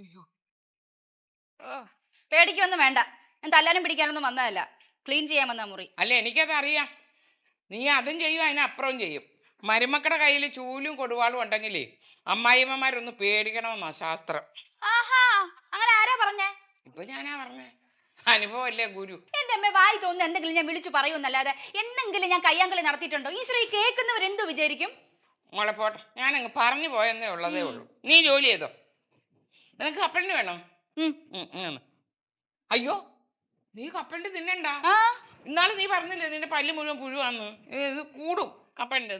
അയ്യോ. ഓ പേടിക്കൊന്നും വേണ്ട. ഞാൻ തല്ലാനും പിടിക്കാനൊന്നും വന്നതല്ല. ക്ലീൻ ചെയ്യാൻ വന്ന മുറി. അല്ല എനിക്കത് അറിയാം. നീ അതും ചെയ്യും അതിനപ്പുറവും ചെയ്യും. മരുമക്കളുടെ കയ്യിൽ ചൂലും കൊടുവാളും ഉണ്ടെങ്കിലേ അമ്മായിമ്മമാരൊന്ന് പേടിക്കണമെന്നാ ശാസ്ത്രം. ആഹാ, അങ്ങനെ ആരാ പറഞ്ഞേ? ഇപ്പൊ ഞാനാ പറഞ്ഞേ, അനുഭവല്ലേ ഗുരു. എന്റെ അമ്മ വായി തോന്നുന്നു എന്തെങ്കിലും ഞാൻ വിളിച്ചു പറയൂന്നല്ലാതെ എന്തെങ്കിലും ഞാൻ കയ്യാങ്കളി നടത്തിയിട്ടുണ്ടോ? ഈശ്വര, ഈ കേൾക്കുന്നവർ എന്തു വിചാരിക്കും? മോളെ പോട്ടെ, ഞാനങ്ങ് പറഞ്ഞു പോയെന്നേ ഉള്ളതേ ഉള്ളൂ. നീ ജോലി ചെയ്തോ. നിനക്ക് കപ്പലിന് വേണം. അയ്യോ, നീ കപ്പലിന്റെ തിന്നണ്ട. ഇന്നാള് നീ പറഞ്ഞില്ലേ നിന്റെ പല്ല് മുഴുവൻ പുഴുവാന്ന്. ഇത് കൂടും കപ്പലിന്റെ.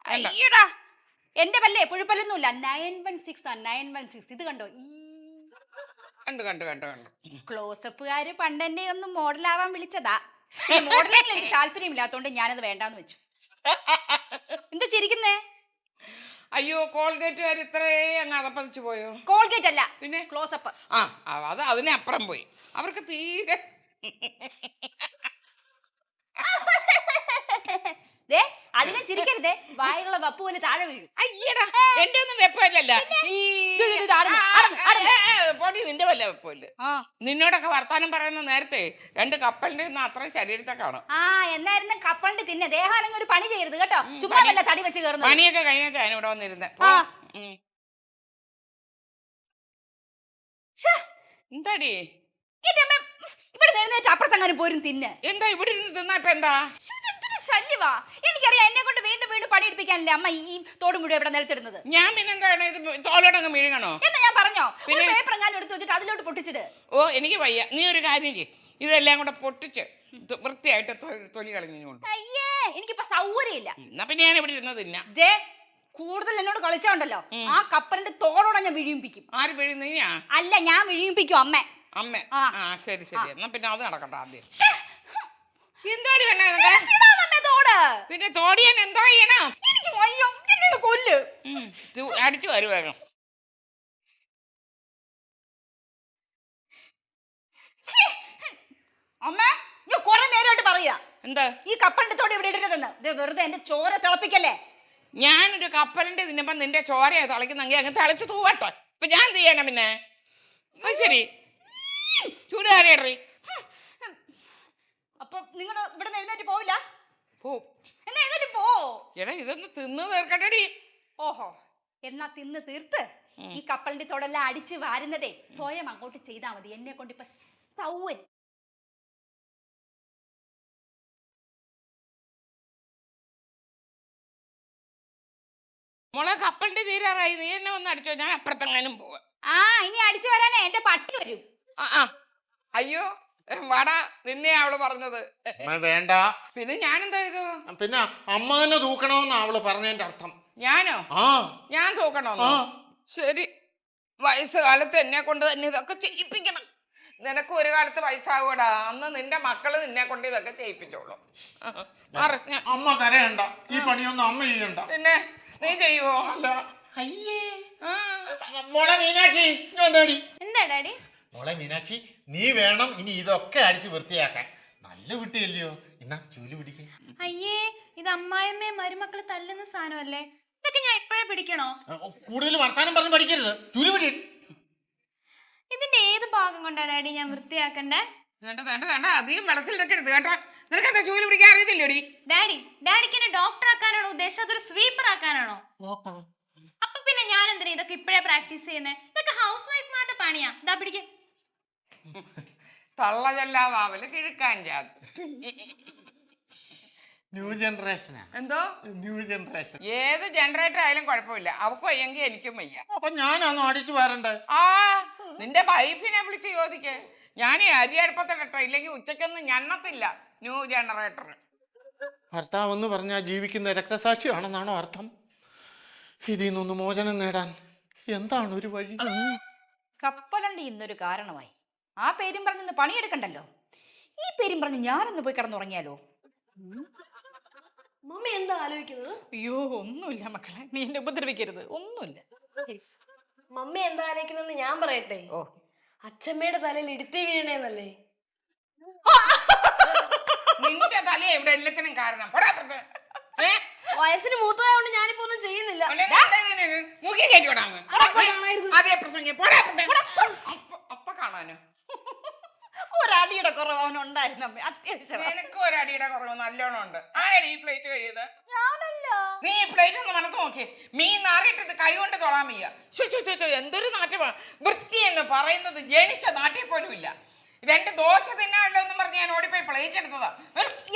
അയ്യടാ, എന്റെ പല്ലേ പുഴുപ്പല്ലൊന്നുമില്ല. 916 916. ഇത് കണ്ടോ? കണ്ടു കണ്ടു കണ്ടു കണ്ടു. ക്ലോസപ്പുകാര് പണ്ടെന്നെ ഒന്ന് മോഡലാവാൻ വിളിച്ചതാ. മോഡലിംഗിൽ എനിക്ക് താല്പര്യമില്ലാത്തോണ്ട് ഞാനത് വേണ്ടാന്ന് വെച്ചു. എന്താ ചിരിക്കുന്നേ? അയ്യോ, കോൾഗേറ്റുകാർ ഇത്രേ അങ്ങ് അതപ്പതിച്ചു പോയോ? കോൾഗേറ്റ് അല്ല, പിന്നെ ക്ലോസപ്പ്. അത് അതിനപ്പുറം പോയി. അവർക്ക് തീരെ അതിനെ ചിരിക്കരുതേ, വായിലുള്ള വപ്പ് പോലെ താഴെ വീഴും. അയ്യടാ, എന്റെ ഒന്നും വെപ്പല്ലല്ല. പൊടി നിന്റെ വല്ല വെപ്പല്ല. നിന്നോടൊക്കെ വർത്താനം പറയുന്ന നേരത്തെ 2 കപ്പലിന്റെ അത്രയും ശരീരത്തെ കാണും. എന്നായിരുന്നു കപ്പലിന്റെ തിന്നെ. ദേഹാണെങ്കിൽ ഒരു പണി ചെയ്യരുത് കേട്ടോ. ചുമ്മാ നല്ല തടി വെച്ച് കയറുന്നു. പണിയൊക്കെ കഴിഞ്ഞാൽ ഞാൻ ഇവിടെ വന്നിരുന്നേ. എന്താടി ഇവിടെ എഴുന്നേറ്റ് അപ്പുറത്തെങ്ങാനും പോരും തിന്നെ. എന്താ ഇവിടെ ഇരുന്ന് തിന്നാ ഇപ്പൊ എന്താ ശല്യവാ? എനിക്കറിയാം, എന്നെ കൊണ്ട് വീണ്ടും വീണ്ടും പണിയെടുപ്പിക്കാനല്ലേ അമ്മ ഈ തോട് മുഴുവൻ ഇവിടെ നിലത്തിടുന്നത്. ഞാൻ പിന്നെന്താണ് ഇത് തോലോടങ്ങ് വീഴണോ എന്നാ ഞാൻ പറഞ്ഞോ? പിന്നെ പേപ്പർ എങ്ങാനും എടുത്ത് വെച്ചിട്ട് അതിലോട്ട് പൊട്ടിച്ചിട്. ഓ എനിക്ക് വയ്യ. നീ ഒരു കാര്യം ചെയ്യ്, ഇതെല്ലാം കൂടെ പൊട്ടിച്ച് വൃത്തിയായിട്ട് തൊലി കളഞ്ഞുകൊണ്ട്. അയ്യേ, എനിക്കിപ്പോ സൗകര്യമില്ല. എന്നാ പിന്നെ ഞാൻ ഇവിടെ ഇരുന്ന് തിന്നാ. കൂടുതൽ എന്നോട് കളിച്ചോണ്ടല്ലോ, ആ കപ്പലിന്റെ തോടോടെ ഞാൻ വിഴിയിപ്പിക്കും. ആര് പിഴുന്നീയാ? അല്ല, ഞാൻ വിഴിയിപ്പിക്കും അമ്മ. ശരി ശരി, എന്നാ പിന്നെ അത് നടക്കട്ടെ. ആദ്യം എന്താടി തോട് പിന്നെ തോടിയാൻ എന്തോ ചെയ്യണം? കൊല്ല് അടിച്ചു വരും വേഗം. അമ്മ, ഞാൻ കുറെ നേരമായിട്ട് പറയാ എന്താ ഈ കപ്പലിന്റെ തോട് ഇവിടെ ഇടരുതെന്ന്. വെറുതെ എന്റെ ചോര തിളപ്പിക്കല്ലേ. ഞാനൊരു കപ്പലിന്റെ തിന്നപ്പം നിന്റെ ചോരയെ തിളയ്ക്കുന്നെങ്കിൽ അങ്ങ് തിളച്ച് തൂവട്ടോ. ഇപ്പൊ ഞാൻ എന്ത് ചെയ്യണം പിന്നെ? ശരി, ചൂടുകാരേറി. അപ്പൊ നിങ്ങൾ ഇവിടെ എഴുന്നേറ്റ് പോവില്ല? എന്നാ എഴുന്നേറ്റ് പോ. എടാ, ഇതൊന്ന് തിന്ന് തീർക്കട്ടെടി. ഓഹോ, എന്നാ തിന്ന് തീർത്ത് ഈ കപ്പലിന്റെ തോടെല്ലാം അടിച്ച് വാരുന്നതേ സ്വയം അങ്ങോട്ട് ചെയ്താ മതി. എന്നെ കൊണ്ട് ഇപ്പൊ സൗകര്യം. മോളെ, കപ്പലിന്റെ തീരാറായി. നീ എന്നെ വന്ന് അടിച്ചോ, ഞാൻ അപ്പുറത്തെങ്ങാനും പോവാ. ഇനി അടിച്ചു വരാനേ എന്റെ പട്ടി വരും. അയ്യോ വാടാ, നിന്നെ അവള് പറഞ്ഞത്. വേണ്ട. പിന്നെ ഞാനെന്താ ചെയ്തു? പിന്നെ അമ്മ തന്നെ തൂക്കണമെന്നാ അവള് പറഞ്ഞതിന്റെ അർത്ഥം. ഞാനോ? ഞാൻ തൂക്കണോന്നോ? ശരി, വയസ്സുകാലത്ത് എന്നെ കൊണ്ട് തന്നെ ഇതൊക്കെ ചെയ്യിപ്പിക്കണം. നിനക്ക് ഒരു കാലത്ത് വയസ്സാകൂടാ, അന്ന് നിന്റെ മക്കള് നിന്നെ കൊണ്ട് ഇതൊക്കെ ചെയ്യിപ്പിച്ചോളൂ. അമ്മ കരയണ്ട, ഈ പണിയൊന്നും അമ്മ ചെയ്യണ്ട. പിന്നെ നീ ചെയ്യുവോ? അല്ല. അയ്യേ, മോളെ മീനാക്ഷി, എന്താടി? എന്താ ഡാഡി? മോളെ മീനാക്ഷി, നീ വേണം ഇനി ഇതൊക്കെ അടിച്ച് വൃത്തിയാക്കാൻ. നല്ല കുട്ടിയല്ലയോ? എന്നാ ചൂല് പിടിക്ക. അയ്യേ, ഇത് അമ്മായിയമ്മയെ മരുമക്കള് തല്ലുന്ന സാധനമല്ലേ? ഇതൊക്കെ ഞാൻ ഇപ്പോഴേ പിടിക്കണോ? കൂടുതൽ വർത്താനം പറഞ്ഞ് പഠിക്കരുത്, ചൂല് പിടി. ഇതിന്റെ ഏത് ഭാഗം കൊണ്ടാ ഡാഡി ഞാൻ വൃത്തിയാക്കണ്ടേ? അധികം വെള്ളത്തിലെടുക്കരുത് കേട്ടോ. നിനക്കെന്താ ചൂല് പിടിക്കാൻ അറിയത്തില്ലോടി? ഡാഡിക്ക് എന്നെ ഡോക്ടർ ആക്കാനാണോ ഉദ്ദേശം, അതൊരു സ്വീപ്പർ ആക്കാനാണോ? അപ്പൊ പിന്നെ ഞാൻ എന്തിനാ ഇതൊക്കെ ഇപ്പോഴേ പ്രാക്ടീസ് ചെയ്യുന്നേ? ഇതൊക്കെ ഹൗസ് വൈഫ്മാരുടെ പണിയാ. ദാ പിടിക്ക്. തള്ള ചെല്ലാവാവല് കിഴക്കാൻ ജാതി. ന്യൂ ജനറേഷനാ. എന്തോ ന്യൂ ജനറേഷൻ. ഏത് ജനറേറ്റർ ആയാലും കുഴപ്പമില്ല. അവക്ക് വയ്യെങ്കിൽ എനിക്കും വയ്യ. അപ്പൊ ഞാനൊന്നും അടിച്ചു വരണ്ടേ? നിന്റെ വൈഫിനെ വിളിച്ച് ചോദിക്കേ. ഞാൻ അരി അടുപ്പത്തിട്ടോ, ഇല്ലെങ്കിൽ ഉച്ചക്കൊന്നും ഞണ്ണത്തില്ല. New generator. ഭർത്താവ് എന്ന് പറഞ്ഞാൽ ജീവിക്കുന്ന രക്തസാക്ഷിയാണെന്നാണോ അർത്ഥം? ഇതിൽ നിന്നൊന്ന് മോചനം നേടാൻ എന്താണ് ഒരു വഴി? കപ്പലണ്ടി ഇന്നൊരു കാരണമായി. ആ പേരും പറഞ്ഞൊന്ന് പണിയെടുക്കണ്ടല്ലോ. ഈ പേരും പറഞ്ഞ് ഞാനൊന്ന് പോയി കിടന്നുറങ്ങിയാലോ? മമ്മി എന്താ ആലോചിക്കുന്നത്? അയ്യോ, ഒന്നുമില്ല മക്കളെ, നീ എന്നെ ഉപദ്രവിക്കരുത്. ഒന്നുമില്ല. മമ്മി എന്താ ആലോചിക്കുന്നതെന്ന് ഞാൻ പറയട്ടെ. അച്ഛമ്മയുടെ തലയിൽ ഇടുത്തി വീഴണേന്നല്ലേ? നിന്റെ തല ഇവിടെ എല്ലാത്തിനും കാരണം. വയസ്സിന് മൂത്തതായോണ്ട് ഞാനിപ്പോ ഒന്നും ചെയ്യുന്നില്ല. മുഖി കയറ്റിവിടാ അതേ പ്രസംഗം അപ്പൊ കാണാനോ ഒരടിയുടെ കുറവ് അവനുണ്ടായിരുന്നു അമ്മ, അത്യാവശ്യം. നിനക്ക് ഒരടിയുടെ കുറവ് നല്ലോണം ഉണ്ട്. ആരാണ് ഈ പ്ലേറ്റ് കഴിയത്? ഞാനല്ല. നീ ഈ പ്ലേറ്റ് ഒന്ന് മണത്ത് നോക്കിയേ. മീൻ നാറിയിട്ടത് കൈ കൊണ്ട് തൊടാൻ വയ്യ. എന്തൊരു നാറ്റമാ. വൃത്തി എന്ന് പറയുന്നത് ജനിച്ച നാട്ടിൽ പോലും ഇല്ല. 2 ദോശ തിന്നാണല്ലോ എന്ന് പറഞ്ഞ് ഞാൻ ഓടിപ്പോയി പ്ലേറ്റ് എടുത്തതാ.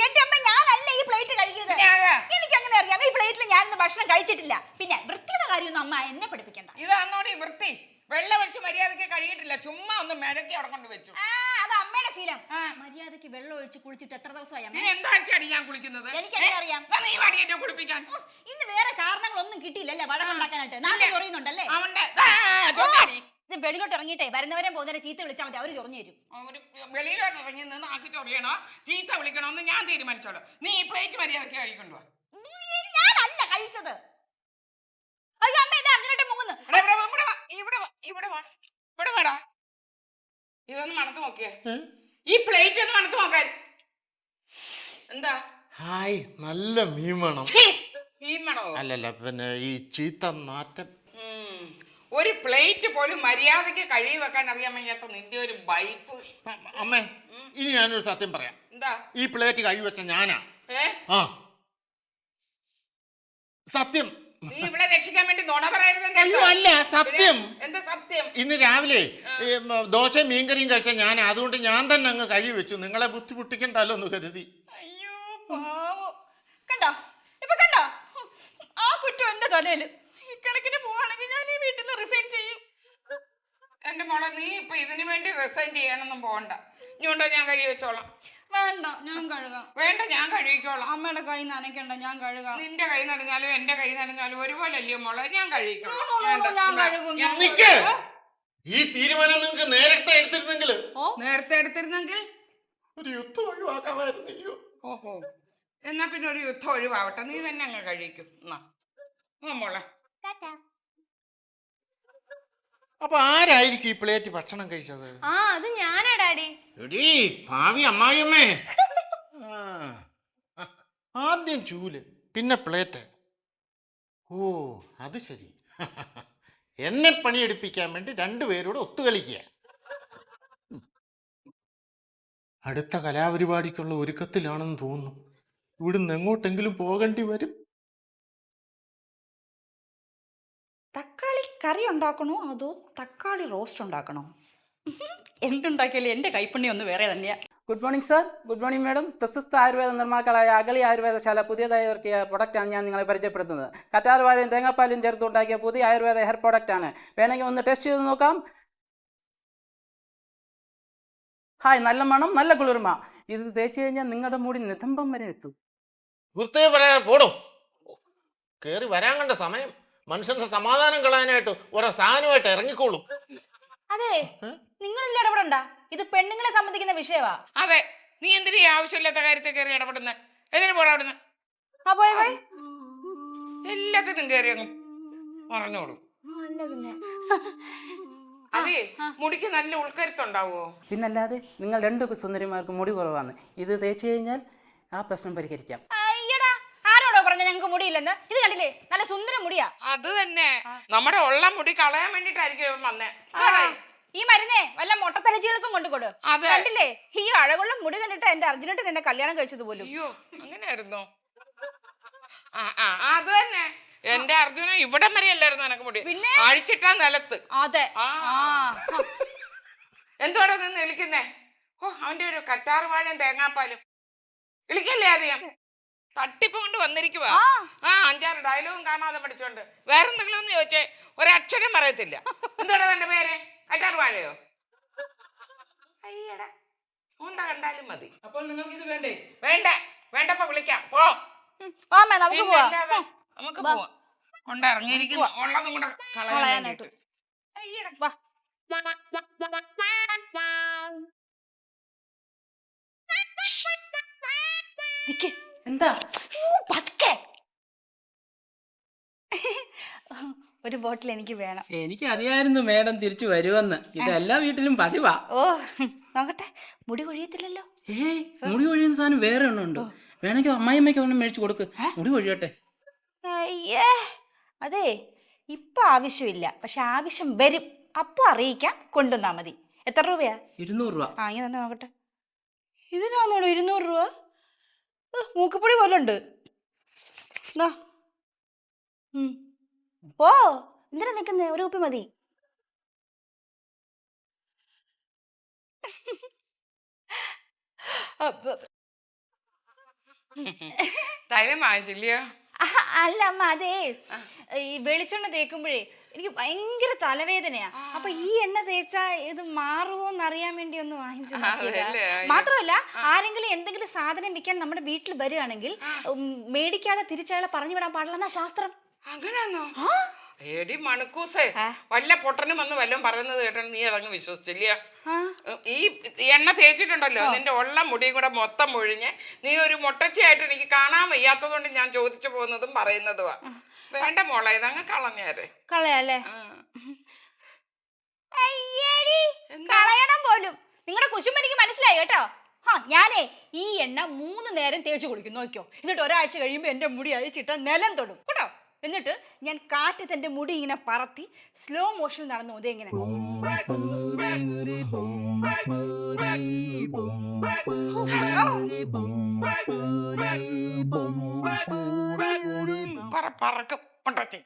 എന്റെ അമ്മ, ഞാനല്ല ഈ പ്ലേറ്റ് കഴിക്കുന്നത്. എനിക്ക് അങ്ങനെ അറിയാം, ഈ പ്ലേറ്റിൽ ഞാനിന്ന് ഭക്ഷണം കഴിച്ചിട്ടില്ല. പിന്നെ വൃത്തിയുടെ കാര്യമൊന്നും അമ്മ എന്നെ പഠിപ്പിക്കണ്ട. ഇതാന്നോടി വൃത്തി. വെള്ളം ഒഴിച്ച് മര്യാദയ്ക്ക് കഴുകിയിട്ടില്ല, ചുമ്മാ ഒന്ന് മെടക്കി അവിടെ കൊണ്ട് വെച്ചു. അത് അമ്മയുടെ ശീലം. മര്യാദക്ക് വെള്ളം ഒഴിച്ച് കുളിച്ചിട്ട് എത്ര ദിവസമായി? നീ എന്താഴ്ചയാണ് ഞാൻ കുളിക്കുന്നത്? എനിക്കെങ്ങനെ അറിയാം? നീ വാടി എന്നെ കുളിപ്പിക്കാൻ. ഇന്ന് വേറെ കാരണങ്ങളൊന്നും കിട്ടിയില്ലല്ലേ വഴക്കുണ്ടാക്കാനായിട്ട്? നാളെ ചൊറിയുന്നുണ്ടല്ലേ? ഇത് വെളിയിലോട്ട് ഇറങ്ങിയിട്ടേ വരുന്നവരെ പോകുന്നവരെ ചീത്ത വിളിച്ചാൽ മതി, അവര് ചൊറിഞ്ഞു തരും. വെളിയിലോട്ട് ഇറങ്ങി നിന്ന് ആക്കി ചൊറിയണോ ചീത്ത വിളിക്കണോ എന്ന് ഞാൻ തീരുമാനിച്ചോളൂ. നീ ഈ പ്ലേറ്റ് മര്യാദയ്ക്ക് കഴിക്കൊണ്ടുവാ. ഞാനല്ല കഴിച്ചത്. അയ്യോ അമ്മ, ഇതാ അർജുനായിട്ട് മുങ്ങുന്നു. ഇവിടെ വേടാ. ഇതൊന്ന് മണത്ത് നോക്കിയേ. ഈ പ്ലേറ്റ് ഒന്ന് മണത്ത് നോക്കാൻ. എന്താ? ഹായ്, നല്ല മീൻ വേണം. മീൻ വേണോ? അല്ലല്ല, പിന്നെ ഈ ചീത്ത നാറ്റം. ഒരു പ്ലേറ്റ് പോലും മര്യാദയ്ക്ക് കഴുകി വെക്കാൻ അറിയാൻ വയ്യാത്ത നിന്റെ ഒരു ബൈഫ്. അമ്മേ, ഇനി ഞാനൊരു സത്യം പറയാം. എന്താ? ഈ പ്ലേറ്റ് കഴുകി വെച്ച ഞാനാ. ആ സത്യം. നീ ഇവിടെ രക്ഷിക്കാൻ വേണ്ടി നുണ പറയരുത്. അയ്യോ അല്ല, സത്യം. എന്താ സത്യം? ഇന്ന് രാവിലെ ദോശയും മീൻകറിയും കഴിച്ച ഞാൻ, അതുകൊണ്ട് ഞാൻ തന്നെ അങ്ങ് കഴുകി വെച്ചു. നിങ്ങളെ ബുദ്ധിമുട്ടിക്കണ്ടല്ലോ എന്ന് കരുതി. അയ്യോ പാവം. കണ്ടോ ഇപ്പൊ കണ്ടോ? ആ കുറ്റം എന്റെ തലയില്. ഈ കണക്കിന് പോവാണെങ്കിൽ ഞാൻ ഈ വീട്ടിൽ നിന്ന് റിസൈൻ ചെയ്യും. എന്റെ മോളെ, നീ ഇപ്പൊ ഇതിനു വേണ്ടി റിസൈൻ ചെയ്യാനൊന്നും പോകണ്ട. ഇനിയുണ്ടോ ഞാൻ കഴുകി വെച്ചോളാം. വേണ്ട, ഞാൻ കഴുകാം. വേണ്ട, ഞാൻ കഴുകിക്കോളാം. അമ്മയുടെ കൈ നനയ്ക്കണ്ട, ഞാൻ കഴുകാം. നിന്റെ കൈ നനഞ്ഞാലും എന്റെ കൈ നനഞ്ഞാലും ഒരുപോലെ അല്ലയോ മോളെ? ഞാൻ കഴുകിക്കോളാം. ഞാൻ കഴുകും. നിക്ക്. ഈ തീരുമാനം നിങ്ങൾക്ക് നേരത്തെ എടുത്തിരുന്നെങ്കിൽ, നേരത്തെ എടുത്തിരുന്നെങ്കിൽ ഒരു യുദ്ധം ഒഴിവാക്കാമായിരുന്നു. ഓഹോ, എന്നാ പിന്നെ ഒരു യുദ്ധം ഒഴിവാവട്ടെ. നീ തന്നെ അങ്ങ് കഴിക്കും. മോളെ, അപ്പൊ ആരായിരിക്കും ഈ പ്ലേറ്റ് ഭക്ഷണം കഴിച്ചത്? അത് ഞാനാ ഡാഡി. എടീ ഭാവി അമ്മായിയമ്മേ. ആദ്യം ചൂല്, പിന്നെ പ്ലേറ്റ്. ഓ അത് ശരി. എന്നെ പണിയെടുപ്പിക്കാൻ വേണ്ടി 2 പേരോട് ഒത്തുകളിക്കുക. അടുത്ത കലാപരിപാടിക്കുള്ള ഒരുക്കത്തിലാണെന്ന് തോന്നുന്നു. ഇവിടുന്ന് എങ്ങോട്ടെങ്കിലും പോകേണ്ടി വരും. തക്കാളി കറി ഉണ്ടാക്കണോ അതോ തക്കാളി റോസ്റ്റ് ഉണ്ടാക്കണോ? എന്തുണ്ടാക്കിയാലും എൻ്റെ കൈപ്പുണ്യം ഒന്ന് വേറെ തന്നെയാ. Good morning sir. Good morning madam. പ്രശസ്ത ആയുർവേദ നിർമ്മാക്കളായ അഗളി ആയുർവേദശാല പുതിയതായി ഇറക്കിയ പ്രൊഡക്റ്റാണ് ഞാൻ നിങ്ങളെ പരിചയപ്പെടുത്തുന്നത്. കറ്റാർ വാഴയും തേങ്ങാപ്പാലും ചേർത്തുണ്ടാക്കിയ പുതിയ ആയുർവേദ ഹെയർ പ്രോഡക്റ്റാണ്. വേണമെങ്കിൽ ഒന്ന് ടെസ്റ്റ് ചെയ്ത് നോക്കാം. ഹായ്, നല്ല മണം, നല്ല കുളിർമ. ഇത് തേച്ച് കഴിഞ്ഞാൽ നിങ്ങളുടെ മുടി നിതംബം വരെ എത്തും. വൃത്തിയെ പറയാൻ പോടും. കയറി വരാൻ കണ്ട സമയം. മനുഷ്യന്റെ സമാധാനം കളയാനായിട്ട് ഓരോ സാധനമായിട്ട് ഇറങ്ങിക്കോളും. അതെ, നിങ്ങളില്ല ഇടപെടണ്ട. ഇത് പെണ്ണുങ്ങളെ സംബന്ധിക്കുന്ന വിഷയമാ. അതെ, നീ എന്തിനാ ഈ ആവശ്യമില്ലാത്ത കാര്യത്തിൽ കയറി ഇടപെടുന്നത്? എന്തിനു പോടാ അവിടുന്ന്? എല്ലാത്തിനും കയറി അങ്ങ് പറഞ്ഞോളൂ. അതെ, മുടിക്ക് നല്ല ഉൾക്കരുത്തുണ്ടാവോ? പിന്നല്ലാതെ നിങ്ങൾ 2 സുന്ദരിമാർക്ക് മുടി കുറവാണ്. ഇത് തേച്ച് കഴിഞ്ഞാൽ ആ പ്രശ്നം പരിഹരിക്കാം. ആരോടോ പറഞ്ഞ ഞങ്ങൾക്ക് മുടിയില്ലെന്ന്? ഇത് കണ്ടില്ലേ, നല്ല സുന്ദര മുടിയാ. അത് തന്നെ, നമ്മുടെ ഉള്ള മുടി കളയാൻ വേണ്ടിട്ടായിരിക്കും വന്നേ. ഈ മരുന്നേ വല്ല മൊട്ടത്തലച്ചികൾക്കും കൊണ്ടുകൊടു. കണ്ടില്ലേ, ഈ അഴകുള്ള മുടി കണ്ടിട്ട് എന്റെ അർജുനായിട്ട് എന്നെ കല്യാണം കഴിച്ചത് പോലും. അയ്യോ, അങ്ങനെയായിരുന്നോ? അത് തന്നെ, എന്റെ അർജുന ഇവിടം വരെ അല്ലായിരുന്നു എനക്ക് മുടി. പിന്നെ അഴിച്ചിട്ടാ നിലത്ത്. അതെ. എന്തോടെ നിന്ന് ഇളിക്കുന്നേ? ഓ, അവന്റെ ഒരു കറ്റാർ വാഴയും തേങ്ങാപ്പാലും. ഇളിക്കല്ലേ അധികം. തട്ടിപ്പ് കൊണ്ട് വന്നിരിക്കുവാ. 5-6 ഡയലോഗും കാണാതെ പഠിച്ചോണ്ട്. വേറെന്തെങ്കിലും ഒന്ന് ചോദിച്ചേ, ഒരക്ഷരം പറയത്തില്ല. എന്താടാ എന്റെ പേര്? കറ്റാർ വാഴയോ? അയ്യടാ, എന്താ കണ്ടാലും മതി. അപ്പോൾ നിങ്ങൾക്ക് ഇത് വേണ്ടേ? വേണ്ട, വേണ്ടപ്പോ വിളിക്കാം. പോ, നമുക്ക് പോവാം. നമുക്ക് പോവാം. കൊണ്ടിറങ്ങിയിരിക്കുന്നു, ഉള്ളതും കൂടെ കളയാനായിട്ട്. എന്താ? ഒരു ബോട്ടിൽ എനിക്ക് വേണം. എനിക്ക് അറിയായിരുന്നു മേഡം തിരിച്ചു വരുമെന്ന്. ഇത് എല്ലാ വീട്ടിലും പതിവാ. ഓ നോക്കട്ടെ, മുടി കൊഴിയത്തില്ലല്ലോ. മുടി കൊഴിയുന്ന സാധനം വേറെ ഒന്നും ഉണ്ടോ? വേണമെങ്കിൽ അമ്മായിമ്മയ്ക്ക് ഒന്നും മേടിച്ചു കൊടുക്ക്, മുടി കൊഴിയട്ടെ. അയ്യേ അതെ ഇപ്പൊ ആവശ്യമില്ല, പക്ഷെ ആവശ്യം വരും, അപ്പൊ അറിയിക്കാം, കൊണ്ടുവന്നാ മതി. എത്ര രൂപയാ? 200 രൂപ. ആ ഇങ്ങനെ തന്നെ നോക്കട്ടെ. ഇതിനാന്നോളൂ 200 രൂപ? മൂക്കുപൊടി പോലെ ഉണ്ട്. ഓ എന്തിനാ നിക്കുന്നേ, ഒരു കുപ്പി മതി. തൈലം വാങ്ങിച്ചില്ലയോ? അല്ല അമ്മ, അതേ ഈ വെളിച്ചെണ്ണ തേക്കുമ്പോഴേ എനിക്ക് ഭയങ്കര തലവേദനയാ. അപ്പൊ ഈ എണ്ണ തേച്ചാ ഇത് മാറുമോന്ന് അറിയാൻ വേണ്ടി ഒന്ന് വാങ്ങിച്ചു. മാത്രമല്ല ആരെങ്കിലും എന്തെങ്കിലും സാധനം വിൽക്കാൻ നമ്മുടെ വീട്ടിൽ വരികയാണെങ്കിൽ മേടിക്കാതെ തിരിച്ചയാളെ പറഞ്ഞു വിടാൻ പാടില്ലെന്നാ ശാസ്ത്രം. അങ്ങനെയാണോ? എടി മണക്കൂസേ, വല്ല പൊട്ടനും വന്ന് വല്ലതും പറയുന്നത് കേട്ടോ നീ അതങ്ങ് വിശ്വസിച്ചില്ല. ഈ എണ്ണ തേച്ചിട്ടുണ്ടല്ലോ, നിന്റെ ഉള്ള മുടിയും കൂടെ മൊത്തം മുഴിഞ്ഞ് നീ ഒരു മുട്ടച്ചിയായിട്ട് എനിക്ക് കാണാൻ വയ്യാത്തതുകൊണ്ട് ഞാൻ ചോദിച്ചു പോകുന്നതും പറയുന്നതുവാ. വേണ്ട മോളെ, ഇതങ്ങ് കളഞ്ഞേരെ. കളയല്ലേ? കളയണം പോലും. നിങ്ങളുടെ കുശുമ്പ് എനിക്ക് മനസ്സിലായി കേട്ടോ. ഞാനേ ഈ എണ്ണ 3 നേരം തേച്ച് കുളിക്കും, നോക്കിയോ. എന്നിട്ട് ഒരാഴ്ച കഴിയുമ്പോ എന്റെ മുടി അഴിച്ചിട്ട് നിലം തൊടും കേട്ടോ. എന്നിട്ട് ഞാൻ കാറ്റത്ത് എന്റെ മുടി ഇങ്ങനെ പറത്തി സ്ലോ മോഷനിൽ നടന്നു പോതേ ഇങ്ങനെ. പറക്കും മുട്ടച്ചി.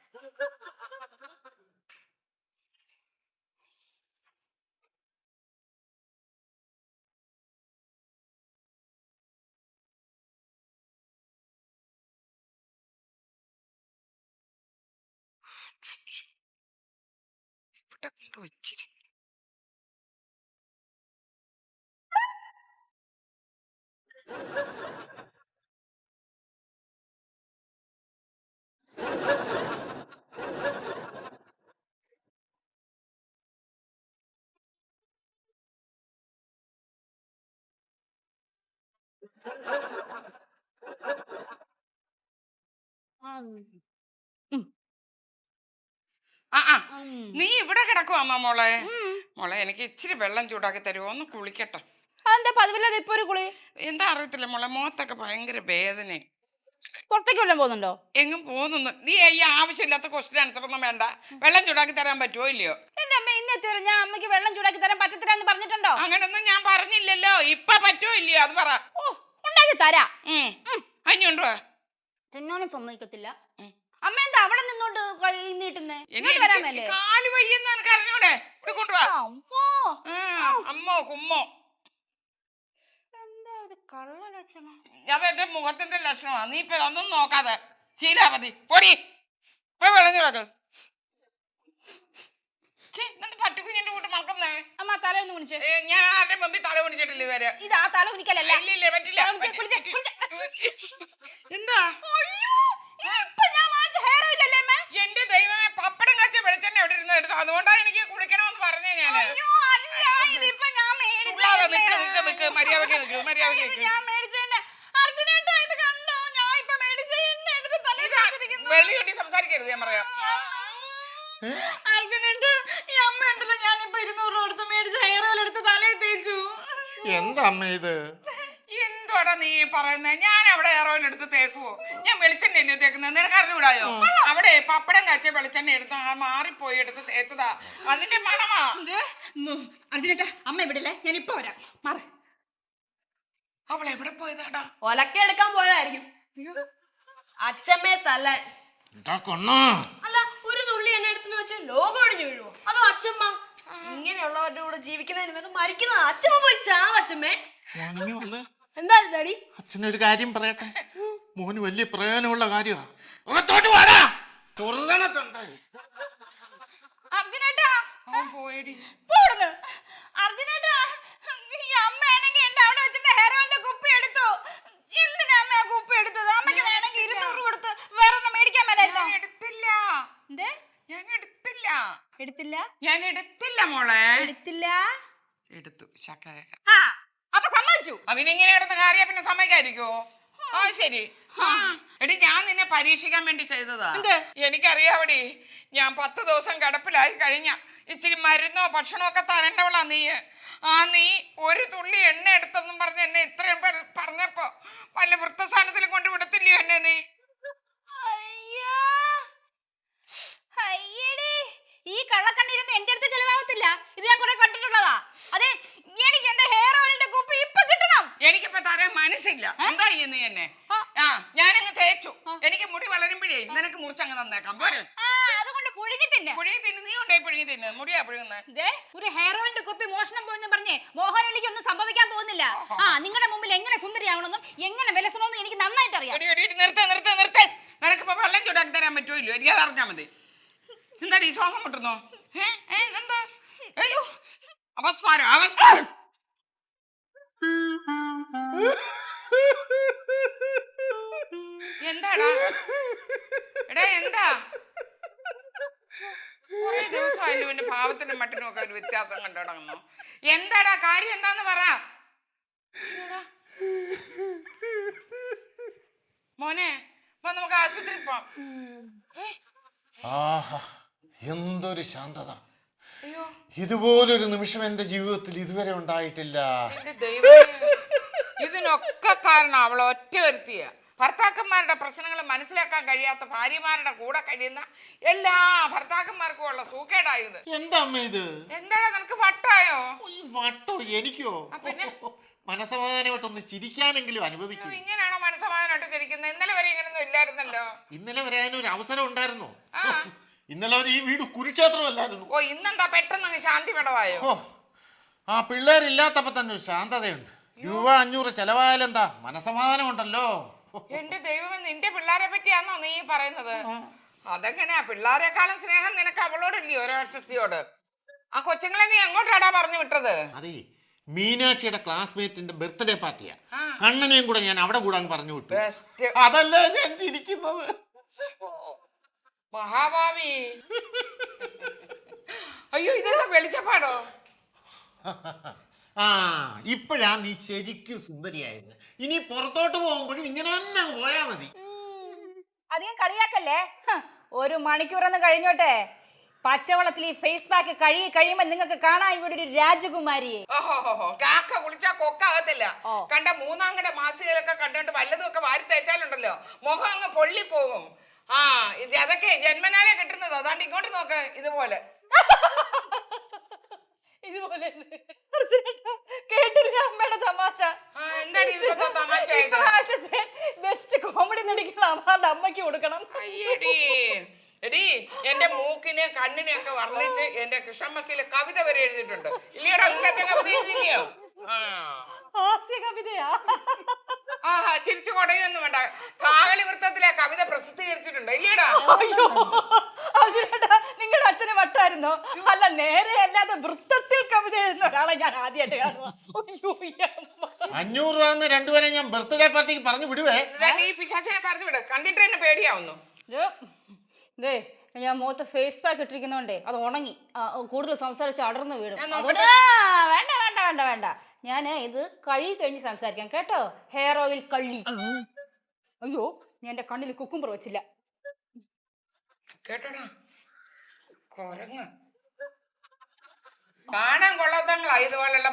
ഇവിടെ കൊണ്ട് വെച്ചിരി. നീ ഇവിടെ കിടക്കുവാ മോളെ? മോളെ എനിക്ക് ഇച്ചിരി വെള്ളം ചൂടാക്കി തരുമോ? ഒന്ന് കുളിക്കട്ടെ. എന്താ പതിവില്ലാതെ ഇപ്പൊ ഒരു കുളി? എന്താ അറിയത്തില്ല മോളെ, മുഖത്തൊക്കെ ഭയങ്കര വേദന. പുറത്തേക്ക് വല്ലതും പോകുന്നുണ്ടോ? എങ്ങും പോകുന്നു. നീ ഈ ആവശ്യമില്ലാത്ത ക്വസ്റ്റ്യൻ ആൻസർ ഒന്നും വേണ്ട. വെള്ളം ചൂടാക്കി തരാൻ പറ്റുമോ ഇല്ലയോ? എന്റെ അമ്മ ഇന്നത്തെ ഞാൻ അമ്മയ്ക്ക് വെള്ളം ചൂടാക്കി തരാൻ പറ്റത്തില്ല എന്ന് പറഞ്ഞിട്ടുണ്ടോ? അങ്ങനൊന്നും ഞാൻ പറഞ്ഞില്ലല്ലോ. ഇപ്പൊ പറ്റുമോ ഇല്ലയോ അത് പറ. ഉണ്ടാക്കി തരാ. അഞ്ഞുണ്ടോ? എന്നോനും സമ്മതിക്കത്തില്ല. അമ്മ എന്താ അവിടെ നിന്നോണ്ട് നീട്ടുന്നേ? കാല് വയ്യെന്ന് എനിക്ക് അറിഞ്ഞൂടെ? അമ്മോ കുമ്മോ. കള്ള ലക്ഷണം. അതെന്റെ മുഖത്തിന്റെ ലക്ഷണമാണ്. നീ ഇപ്പൊ അതൊന്നും നോക്കാതെ ശീലാമതി പൊടി പോയി വെള്ളം ചൂടാക്ക്. പട്ടുകുഞ്ഞിന്റെ കൂട്ട് മണക്കുന്നേ. അമ്മ തല ഒന്ന് കുണിച്ചേ. ഞാൻ ആരുടെ മുമ്പിൽ തല കുണിച്ചിട്ടില്ല ഇതുവരെ. ഇതാ തല കുനിക്കലല്ല. ഇല്ല പറ്റില്ല. എന്താ എന്റെ ദൈവമേ, പപ്പടം കാച്ച വെളിച്ചെണ്ണ എവിടെ ഇരുന്ന് എടുത്തു. അതുകൊണ്ടാണ് എനിക്ക് കുളിക്കണമെന്ന് പറഞ്ഞേ ഞാന്. വെള്ളിയൊട്ടി സംസാരിക്കരുത് ഞാൻ പറയാം. എന്താ അമ്മ ഇത്? എന്തോടാ നീ പറയുന്നേ? ഞാൻ അവിടെ ഹെയർ എടുത്ത് തേക്കുവോ? ഞാൻ വെളിച്ചെണ്ണ അല്ലേ തേക്കുന്നത്? നിനക്ക് അറിഞ്ഞൂടായോ? അവിടെ പപ്പടം കാച്ച വെളിച്ചെണ്ണ എടുത്ത് മാറിപ്പോയി എടുത്ത് തേച്ചതാ. അതിന്റെ മണമാ. അർജുനേട്ടാ, അമ്മ ഇവിടെ ഞാൻ ഇപ്പൊ വരാം. മാറി. അവൾ എവിടെ പോയതാടാ? ഒലക്ക എടുക്കാൻ പോയതായിരിക്കും. അച്ഛമ്മേ തല്ലാൻ. അല്ല, ഒരു തുള്ളി എണ്ണ എടുത്തു വെച്ച് ലോകം ഒഴിഞ്ഞു വീഴുവോ? അതോ അച്ഛമ്മ ഇങ്ങനെയുള്ളവരുടെ കൂടെ ജീവിക്കുന്നതിന് മരിക്കുന്നത്? അച്ഛമ്മ പോയി ചാവച്ചമ്മേ. എന്താ ഡാഡി? അച്ഛനൊരു കാര്യം പറയട്ടെ. മോന് വലിയ പ്രയോജനമുള്ള കാര്യമാണ്. അർജുനേട്ടാ പോയടി. അർജുനേട്ടാ, ഈ അമ്മയാണെങ്കിൽ എന്റെ അവിടെ വെച്ചിട്ട് ഹെയർ ഓയിലിന്റെ കുപ്പി എടുത്തു. എന്തിനാ അമ്മ ആ കുപ്പി എടുത്തത്? അമ്മയ്ക്ക് വേണമെങ്കിൽ 200 കൊടുത്ത് വേറെ ഒന്നും മേടിക്കാൻ മേലായിരുന്നോ? എടുത്തില്ല. എന്തേ? ഞാൻ എടുത്തില്ല. എടുത്തില്ല? ഞാൻ എടുത്തില്ല മോളെ. എടുത്തില്ല? എടുത്തു. ശകല. അപ്പൊ സമ്മതിച്ചു. അവനിങ്ങനെ കിടന്ന കാര്യം പിന്നെ സമ്മതിക്കാതിരിക്കോ? ആ ശരി. എടി ഞാൻ നിന്നെ പരീക്ഷിക്കാൻ വേണ്ടി ചെയ്തതാ. എനിക്കറിയാവടി, ഞാൻ 10 ദിവസം കിടപ്പിലായി കഴിഞ്ഞ ഇച്ചിരി മരുന്നോ ഭക്ഷണമോ ഒക്കെ തരേണ്ടവളാ നീ. നീ ഒരു തുള്ളി എണ്ണ എടുത്തെന്നും പറഞ്ഞ് എന്നെ ഇത്രയും പറഞ്ഞപ്പോ വല്ല വൃത്തസ്ഥാനത്തിലും കൊണ്ട് വിടത്തില്ലയോ എന്നെ നീ? അയ്യോ എന്റെ അടുത്ത് ചെലവാകത്തില്ല. ഇത് ഞാൻ കുറെ കണ്ടിട്ടുള്ളതാ. അതെ, എനിക്ക് എന്റെ ഹെയർ ഓയിലിന്റെ കുപ്പി ഇപ്പൊ കിട്ടണം. എനിക്കിപ്പോ തരാൻ മനസ്സില്ല. എന്താ ചെയ്യുന്നു എന്നെ? ആ ഞാനങ്ങ് തേച്ചു. എനിക്ക് മുടി വളരുമ്പോഴേ നിനക്ക് മുറിച്ചങ്ങ് തന്നേക്കാം. പോരെ? അതുകൊണ്ട് പുഴുങ്ങി തന്നെ. പുഴുങ്ങി തിന്നു. നീ ഉണ്ടായി പുഴുങ്ങി തിന്നു. മുടിയാ പുഴുങ്ങുന്നത്. ഒരു ഹെയർ ഓയിലിന്റെ കുപ്പി മോഷണം പോയെന്ന് പറഞ്ഞേ മോഹനലിക്ക് ഒന്നും സംഭവിക്കാൻ പോകുന്നില്ല. നിങ്ങളുടെ മുമ്പിൽ എങ്ങനെ സുന്ദരിയാവണമെന്നും എങ്ങനെ വിലസണമെന്നും എനിക്ക് നന്നായിട്ട് അറിയാം. നിർത്തേ. നിനക്കിപ്പോ വെള്ളം ചൂടാക്കി തരാൻ പറ്റുമോ ഇല്ലയോ? എനിക്കത് അറിഞ്ഞാ മതി. എന്താടി ശ്വാസം മുട്ടുന്നോ? എന്താ? അയ്യോ അപസ്മാരം. എന്താടാ എടാ? എന്താ? കുറെ ദിവസമായില്ലോ എന്റെ ഭാവത്തിനും മട്ടിനും ഒക്കെ ഒരു വ്യത്യാസം കണ്ടോടങ്ങുന്നു. എന്താടാ കാര്യം? എന്താന്ന് പറ മോനെ. അപ്പൊ നമുക്ക് ആശുപത്രി പോവാം. ആഹാ, എന്തൊരു ശാന്തത! അയ്യോ ഇതുപോലൊരു നിമിഷം എന്റെ ജീവിതത്തിൽ ഇതുവരെ ഉണ്ടായിട്ടില്ല. എന്റെ ദൈവമേ, ഇതിനൊക്കെ കാരണം അവൾ ഒറ്റ വരുത്തിയ ഭർത്താക്കന്മാരുടെ പ്രശ്നങ്ങൾ മനസ്സിലാക്കാൻ കഴിയാത്ത ഭാര്യമാരുടെ കൂടെ കഴിയുന്ന എല്ലാ ഭർത്താക്കന്മാർക്കും ഉള്ള സൂക്കേടായത്. എന്താ അമ്മ ഇത്? എന്താടാ നിനക്ക് വട്ടായോ? ഈ വട്ടോ എനിക്കോ? പിന്നെ മനസമാധാനമായിട്ടൊന്ന് ചിരിക്കാനെങ്കിലും അനുവദിക്കും. ഇങ്ങനെയാണോ മനസ്സമാധാനമായിട്ട് ചിരിക്കുന്നത്? ഇന്നലെ വരെ ഇങ്ങനൊന്നും ഇല്ലായിരുന്നല്ലോ. ഇന്നലെ വരെ അതിനൊരു അവസരം ഉണ്ടായിരുന്നോ? ഇന്നലെ അവർ ഈ വീട് കുരുക്ഷേത്രമല്ലായിരുന്നു. ഓ, ഇന്നെന്താ പെട്ടെന്ന് ശാന്തി വിടവായോ? ഓ, ആ പിള്ളേരില്ലാത്തപ്പോ തന്നെ ഒരു ശാന്തതയുണ്ട്. രൂപ 500 ചെലവായാലെന്താ, മനസമാധാനം ഉണ്ടല്ലോ. എന്റെ ദൈവമേ, നിന്റെ പിള്ളേരെ പറ്റിയാണോ നീ പറയുന്നത്? അതെങ്ങനെയാ? പിള്ളേരെക്കാളും സ്നേഹം നിനക്ക് അവളോടില്ലയോ, രാക്ഷസിയോട്? ആ കൊച്ചുങ്ങളെ നീ എങ്ങോട്ടാടാ പറഞ്ഞു വിട്ടത്? അതെ, മീനാക്ഷിയുടെ ക്ലാസ്മേറ്റിന്റെ ബർത്ത്ഡേ പാർട്ടിയാ. കണ്ണനെയും കൂടെ ഞാൻ അവിടെ കൂടാൻ പറഞ്ഞു വിട്ടു. അതല്ലേ ഞാൻ ചിരിക്കുന്നത്. മഹാഭാവി. അയ്യോ, ഇതെന്താ വെളിച്ചപ്പാടോ? ആ, ഇപ്പോഴാ നീ ശരിക്കും സുന്ദരിയായത്. ഇനി പുറത്തോട്ട് പോകുമ്പോഴും ഇങ്ങനെ തന്നെ പോയാ മതി. അധികം കളിയാക്കല്ലേ. 1 മണിക്കൂറൊന്നും കഴിഞ്ഞോട്ടെ. പച്ചവെള്ളത്തിൽ ഈ ഫേസ് പാക്ക് കഴിയുമ്പോ നിങ്ങൾക്ക് കാണാൻ ഇവിടെ ഒരു രാജകുമാരിയെ. ഓഹോ, കാക്ക കുളിച്ചാ കൊക്കാകത്തില്ല. കണ്ട മൂന്നാംകട മാസികയിലൊക്കെ കണ്ടോണ്ട് വല്ലതുമൊക്കെ വാരി തേച്ചാലുണ്ടല്ലോ മുഖം അങ്ങ് പൊള്ളിപ്പോകും. അതൊക്കെ ജന്മനാലെ കിട്ടുന്നത്. അതാണ്ട് ഇങ്ങോട്ട് നോക്ക്, ഇതുപോലെ. കേട്ടില്ല അമ്മയുടെ തമാശ? എന്താണ് തമാശ? ബെസ്റ്റ് കോമഡി നടിക്കുന്ന അവാർഡ് അമ്മയ്ക്ക് കൊടുക്കണം. എടീ, എന്റെ മൂക്കിന് കണ്ണിനെ ഒക്കെ വർണ്ണിച്ച് എന്റെ കൃഷ്ണമ്മക്കില് കവിത വരെ എഴുതിയിട്ടുണ്ട്. ഇല്ലയോടാ? നിന്റെ കവിത എഴുതിയോ? ഹാസ്യ കവിതയാ? ആഹാ, ചിരിച്ചു കൊടയൊന്നും വേണ്ട. കാകളി വൃത്തത്തിലെ കവിത പ്രസിദ്ധീകരിച്ചിട്ടുണ്ട്. ഇല്ലയോടാ? അയ്യോ, നിങ്ങളുടെ അച്ഛന് വട്ടായിരുന്നോ? അല്ല, നേരെ അല്ലാതെ വൃത്തത്തിൽ കവിത എഴുതുന്ന ഒരാളെ ഞാൻ ആദ്യമായിട്ട് കാണുക. 500 രൂപ രണ്ടുപേരെ ഞാൻ ബർത്ത്ഡേ പാർട്ടിക്ക് പറഞ്ഞു വിടുവേ. ഈ പിശാചിനെ പറഞ്ഞു വിട്. കണ്ടിട്ട് എന്നെ പേടിയാവുന്നു. ഞാൻ മുഖത്ത് ഫേസ് പാക്ക് ഇട്ടിരിക്കുന്നോണ്ടേ അത് ഉണങ്ങി. കൂടുതൽ സംസാരിച്ച് അടർന്നു വീടും. വേണ്ട. ഞാൻ ഇത് കഴുകി കഴിഞ്ഞ് സംസാരിക്കാം കേട്ടോ. ഹെയർ ഓയിൽ കള്ളി. അയ്യോ, ഞാൻ എന്റെ കണ്ണിൽ കുക്കുംബർ വെച്ചില്ല കേട്ടോടാ. കൊരങ്ങ് കാണാൻ കൊള്ളാത്തങ്ങളാ ഇതുപോലുള്ള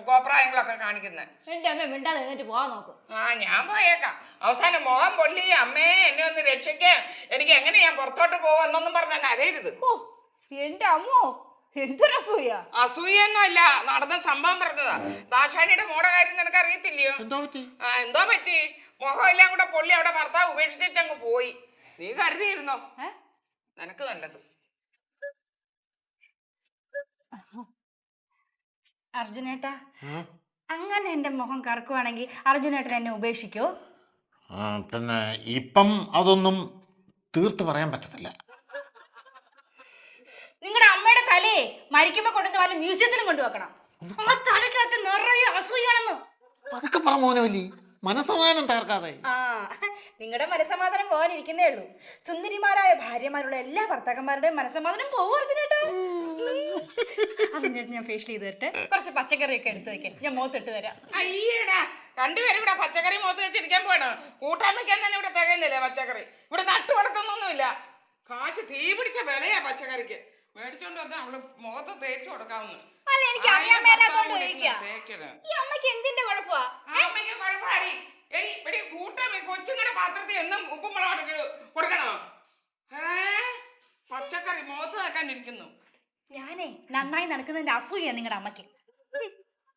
കോപ്രായങ്ങളൊക്കെ കാണിക്കുന്നത്. എന്റെ അമ്മ മിണ്ടാതെ എന്നിട്ട് പോവാൻ നോക്കും. ഞാൻ പോയേക്കാം. അവസാനം മുഖം പൊള്ളി അമ്മേ എന്നെ ഒന്ന് രക്ഷിക്കേ, എനിക്ക് എങ്ങനെ ഞാൻ പുറത്തോട്ട് പോവെന്നൊന്നും പറഞ്ഞാൽ അറിയരുത്. ഓ, എന്റെ അമ്മോ, എന്തൊരസൂയ! അസൂയൊന്നും അല്ല, നടന്ന സംഭവം പറഞ്ഞതാ. ദാക്ഷാണിയുടെ മോടെ കാര്യം നിനക്ക് അറിയത്തില്ലയോ? എന്തോ പറ്റി? മുഖം എല്ലാം കൂടെ പൊള്ളി അവിടെ ഭർത്താവ് ഉപേക്ഷിച്ചങ്ങ് പോയി. നീ കരുതിയിരുന്നോ? നിനക്ക് നല്ലത്. അർജുനേട്ടാ, അങ്ങനെ എന്റെ മുഖം കറക്കുവാണെങ്കിൽ അർജുനേട്ടൻ എന്നെ ഉപേക്ഷിക്കോ? പിന്നെ ഇപ്പം അതൊന്നും തീർത്ത് പറയാൻ പറ്റത്തില്ല. നിങ്ങളുടെ അമ്മയുടെ തലയെ മരിക്കുമ്പോ കൊണ്ടുവന്ന് വല്ല മ്യൂസിയത്തിലും കൊണ്ടുവെക്കണം. ആ തലക്കകത്ത് നിറയെ അസൂയാണെന്ന്. അതൊക്കെ പറ മോനോലി, മനസ്സമാധാനം തകർക്കാതെ. നിങ്ങളുടെ മനസ്സമാധാനം പോകാനിരിക്കുന്നേ ഉള്ളൂ. സുന്ദരിമാരായ ഭാര്യമാരുള്ള എല്ലാ ഭർത്താക്കന്മാരുടെയും മനസ്സമാധാനം പോകും അർജുനേട്ടാ. അതിനായിട്ട് ഞാൻ ഫേഷ്യൽ ചെയ്ത് തരട്ടെ. കുറച്ച് പച്ചക്കറിയൊക്കെ എടുത്തു വെക്കാൻ ഞാൻ മുഖത്തിട്ട് തരാം. അയ്യടാ, രണ്ടുപേരും ഇവിടെ പച്ചക്കറി മുഖത്ത് വെച്ചിരിക്കാൻ പോവാണ്. കൂട്ടാൻ വെക്കാൻ തന്നെ ഇവിടെ തികയുന്നില്ല പച്ചക്കറി. ഇവിടെ നട്ടു വളർത്തൊന്നുമില്ല. കാശ് തീ പിടിച്ച വിലയാ പച്ചക്കറിക്ക്. മേടിച്ചോണ്ട് വന്ന് അവള് മുഖത്ത് തേച്ചു കൊടുക്കാവുന്നു. അല്ല, എനിക്ക് അറിയാൻ മേലാത്തോണ്ട് ചോദിക്കാം. ഈ അമ്മയ്ക്ക് എന്തിന്റെ കുഴപ്പമാ? അമ്മയ്ക്ക് കുഴപ്പമാടി. കൂട്ടാൻ കൊച്ചുങ്ങളുടെ പാത്രത്തിൽ എന്നും ഉപ്പും മുളക് കൊടുക്കണോ? പച്ചക്കറി മുഖത്ത് തേക്കാനിരിക്കുന്നു. ഞാനേ നന്നായി നടക്കുന്നതിന്റെ അസൂയ നിങ്ങളുടെ അമ്മയ്ക്ക്.